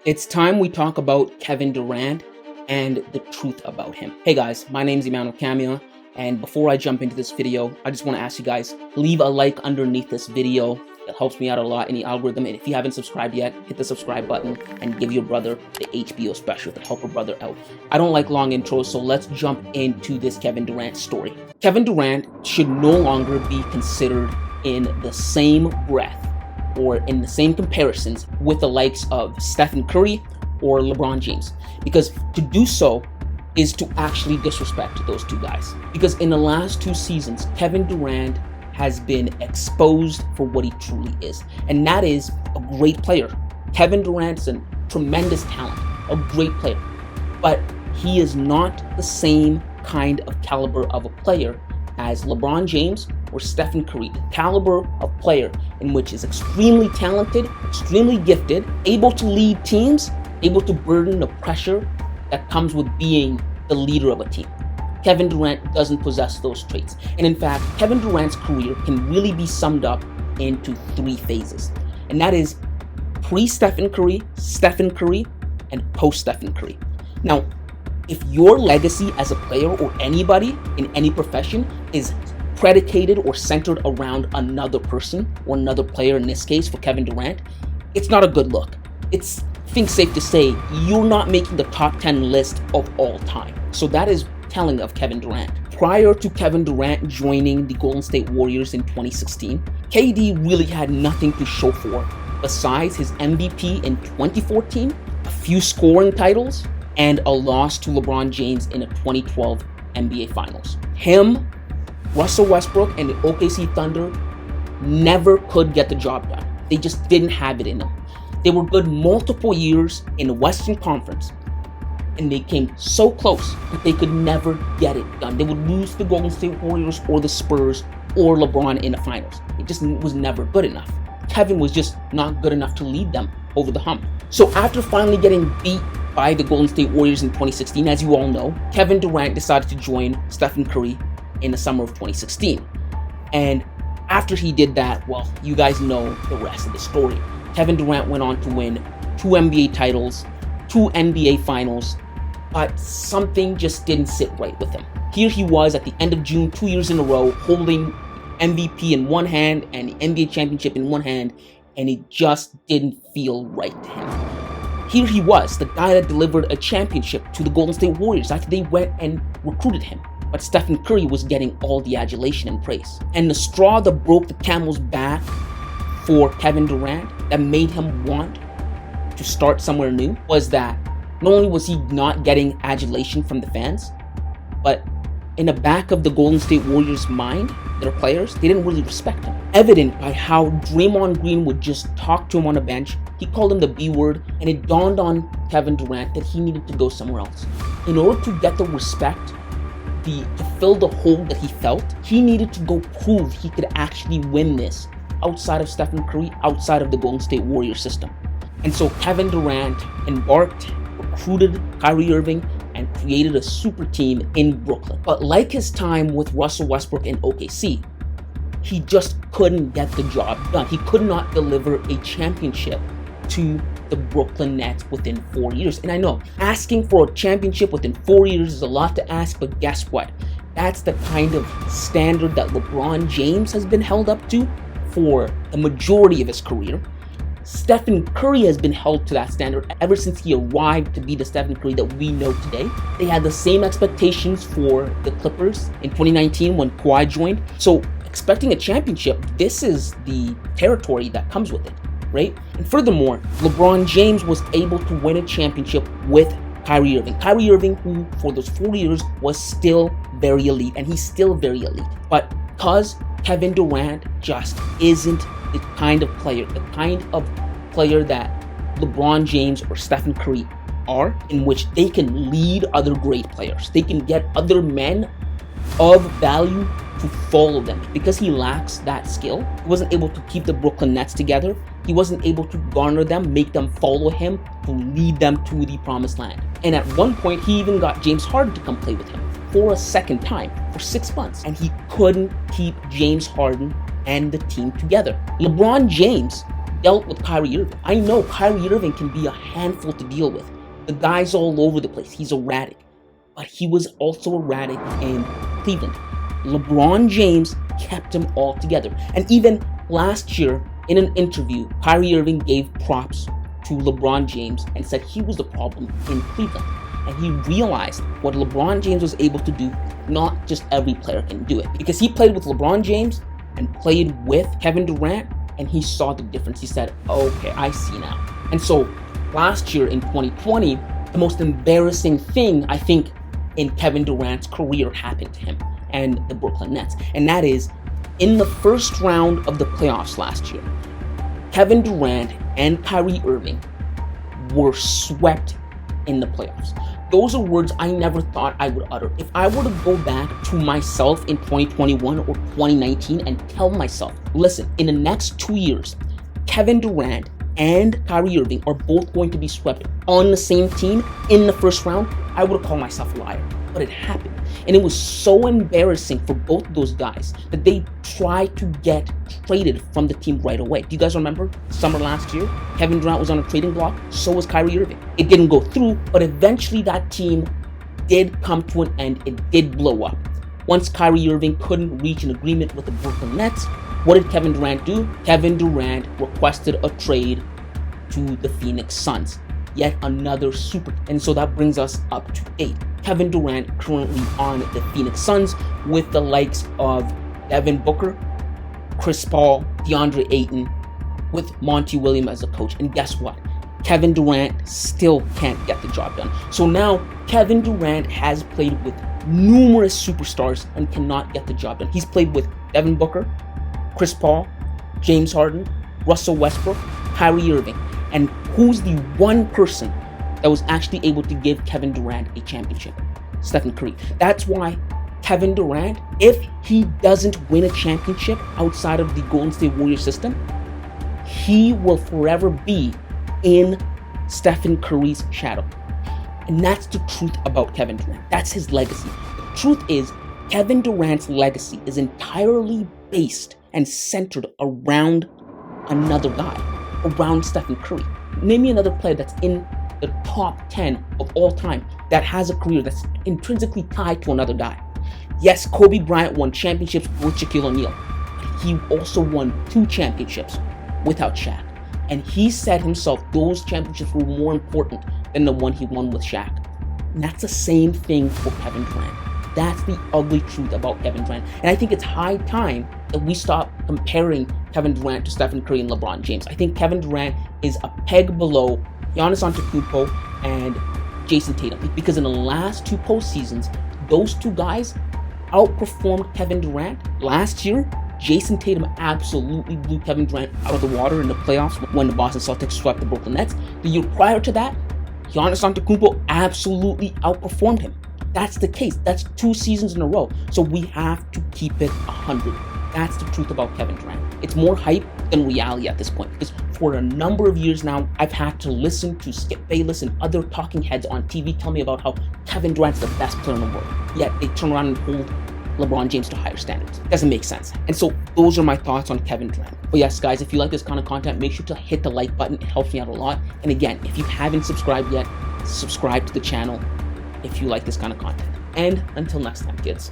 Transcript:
It's time we talk about Kevin Durant and the truth about him. Hey guys, my name's Emmanuel Camilla, and before I jump into this video, I just want to ask you guys, leave a like underneath this video. It helps me out a lot in the algorithm, and if you haven't subscribed yet, hit the subscribe button and give your brother the HBO special to help a brother out. I don't like long intros, so let's jump into this Kevin Durant story. Kevin Durant should no longer be considered in the same breath or in the same comparisons with the likes of Stephen Curry or LeBron James, because to do so is to actually disrespect those two guys. Because in the last two seasons, Kevin Durant has been exposed for what he truly is, and that is a great player. Kevin Durant's a tremendous talent, a great player, but he is not the same kind of caliber of a player as LeBron James or Stephen Curry. The caliber of player in which is extremely talented, extremely gifted, able to lead teams, able to burden the pressure that comes with being the leader of a team. Kevin Durant doesn't possess those traits. And in fact, Kevin Durant's career can really be summed up into three phases. And that is pre-Stephen Curry, Stephen Curry, and post-Stephen Curry. Now, if your legacy as a player or anybody in any profession is predicated or centered around another person or another player, in this case for Kevin Durant, it's not a good look. It's, I think, safe to say you're not making the top 10 list of all time. So that is telling of Kevin Durant. Prior to Kevin Durant joining the Golden State Warriors in 2016, KD really had nothing to show for besides his MVP in 2014, a few scoring titles, and a loss to LeBron James in the 2012 NBA Finals. Him, Russell Westbrook, and the OKC Thunder never could get the job done. They just didn't have it in them. They were good multiple years in the Western Conference, and they came so close, but they could never get it done. They would lose to the Golden State Warriors or the Spurs or LeBron in the finals. It just was never good enough. Kevin was just not good enough to lead them over the hump. So after finally getting beat by the Golden State Warriors in 2016, as you all know, Kevin Durant decided to join Stephen Curry in the summer of 2016. And after he did that, well, you guys know the rest of the story. Kevin Durant went on to win 2 NBA titles, 2 NBA finals, but something just didn't sit right with him. Here he was at the end of June, 2 years in a row, holding MVP in one hand and the NBA championship in one hand, and it just didn't feel right to him. Here he was, the guy that delivered a championship to the Golden State Warriors after they went and recruited him. But Stephen Curry was getting all the adulation and praise. And the straw that broke the camel's back for Kevin Durant, that made him want to start somewhere new, was that not only was he not getting adulation from the fans, but in the back of the Golden State Warriors' mind, their players, they didn't really respect him. Evident by how Draymond Green would just talk to him on a bench. He called him the B word, and it dawned on Kevin Durant that he needed to go somewhere else. In order to get the respect, to fill the hole that he felt, he needed to go prove he could actually win this outside of Stephen Curry, outside of the Golden State Warriors system. And so Kevin Durant embarked, recruited Kyrie Irving, and created a super team in Brooklyn. But like his time with Russell Westbrook in OKC, he just couldn't get the job done. He could not deliver a championship to the Brooklyn Nets within 4 years. And I know, asking for a championship within 4 years is a lot to ask, but guess what? That's the kind of standard that LeBron James has been held up to for the majority of his career. Stephen Curry has been held to that standard ever since he arrived to be the Stephen Curry that we know today. They had the same expectations for the Clippers in 2019 when Kawhi joined. So expecting a championship, this is the territory that comes with it, right? And furthermore, LeBron James was able to win a championship with Kyrie Irving. Kyrie Irving, who for those 4 years was still very elite, and he's still very elite. But because Kevin Durant just isn't the kind of player that LeBron James or Stephen Curry are, in which they can lead other great players. They can get other men of value to follow them. Because he lacks that skill, he wasn't able to keep the Brooklyn Nets together. He wasn't able to garner them, make them follow him, to lead them to the promised land. And at one point, he even got James Harden to come play with him for a second time for 6 months. And he couldn't keep James Harden and the team together. LeBron James dealt with Kyrie Irving. I know Kyrie Irving can be a handful to deal with. The guy's all over the place. He's erratic. But he was also erratic in Cleveland. LeBron James kept him all together. And even last year, in an interview, Kyrie Irving gave props to LeBron James and said he was the problem in Cleveland. And he realized what LeBron James was able to do, not just every player can do it. Because he played with LeBron James and played with Kevin Durant, and he saw the difference. He said, okay, I see now. And so last year in 2020, the most embarrassing thing, I think, in Kevin Durant's career happened to him and the Brooklyn Nets. And that is, in the first round of the playoffs last year, Kevin Durant and Kyrie Irving were swept in the playoffs. Those are words I never thought I would utter. If I were to go back to myself in 2021 or 2019 and tell myself, listen, in the next 2 years, Kevin Durant and Kyrie Irving are both going to be swept on the same team in the first round, I would have called myself a liar. But it happened. And it was so embarrassing for both of those guys that they tried to get traded from the team right away. Do you guys remember summer last year? Kevin Durant was on a trading block, so was Kyrie Irving. It didn't go through, but eventually that team did come to an end. It did blow up. Once Kyrie Irving couldn't reach an agreement with the Brooklyn Nets, what did Kevin Durant do? Kevin Durant requested a trade to the Phoenix Suns. Yet another super. And so that brings us up to 8. Kevin Durant currently on the Phoenix Suns with the likes of Devin Booker, Chris Paul, DeAndre Ayton, with Monty Williams as a coach. And guess what? Kevin Durant still can't get the job done. So now Kevin Durant has played with numerous superstars and cannot get the job done. He's played with Devin Booker, Chris Paul, James Harden, Russell Westbrook, Kyrie Irving. And who's the one person that was actually able to give Kevin Durant a championship? Stephen Curry. That's why Kevin Durant, if he doesn't win a championship outside of the Golden State Warriors system, he will forever be in Stephen Curry's shadow. And that's the truth about Kevin Durant. That's his legacy. The truth is, Kevin Durant's legacy is entirely based and centered around another guy, around Stephen Curry. Name me another player that's in the top 10 of all time that has a career that's intrinsically tied to another guy. Yes, Kobe Bryant won championships with Shaquille O'Neal, but he also won 2 championships without Shaq. And he said himself those championships were more important than the one he won with Shaq. And that's the same thing for Kevin Durant. That's the ugly truth about Kevin Durant. And I think it's high time that we stop comparing Kevin Durant to Stephen Curry and LeBron James. I think Kevin Durant is a peg below Giannis Antetokounmpo and Jason Tatum. Because in the last 2 postseasons, those 2 guys outperformed Kevin Durant. Last year, Jason Tatum absolutely blew Kevin Durant out of the water in the playoffs when the Boston Celtics swept the Brooklyn Nets. The year prior to that, Giannis Antetokounmpo absolutely outperformed him. That's the case. That's 2 seasons in a row. So we have to keep it 100. That's the truth about Kevin Durant. It's more hype than reality at this point, because for a number of years now, I've had to listen to Skip Bayless and other talking heads on TV tell me about how Kevin Durant's the best player in the world. Yet they turn around and hold LeBron James to higher standards. Doesn't make sense. And so those are my thoughts on Kevin Durant. But yes, guys, if you like this kind of content, make sure to hit the like button. It helps me out a lot. And again, if you haven't subscribed yet, subscribe to the channel if you like this kind of content. And until next time, kids.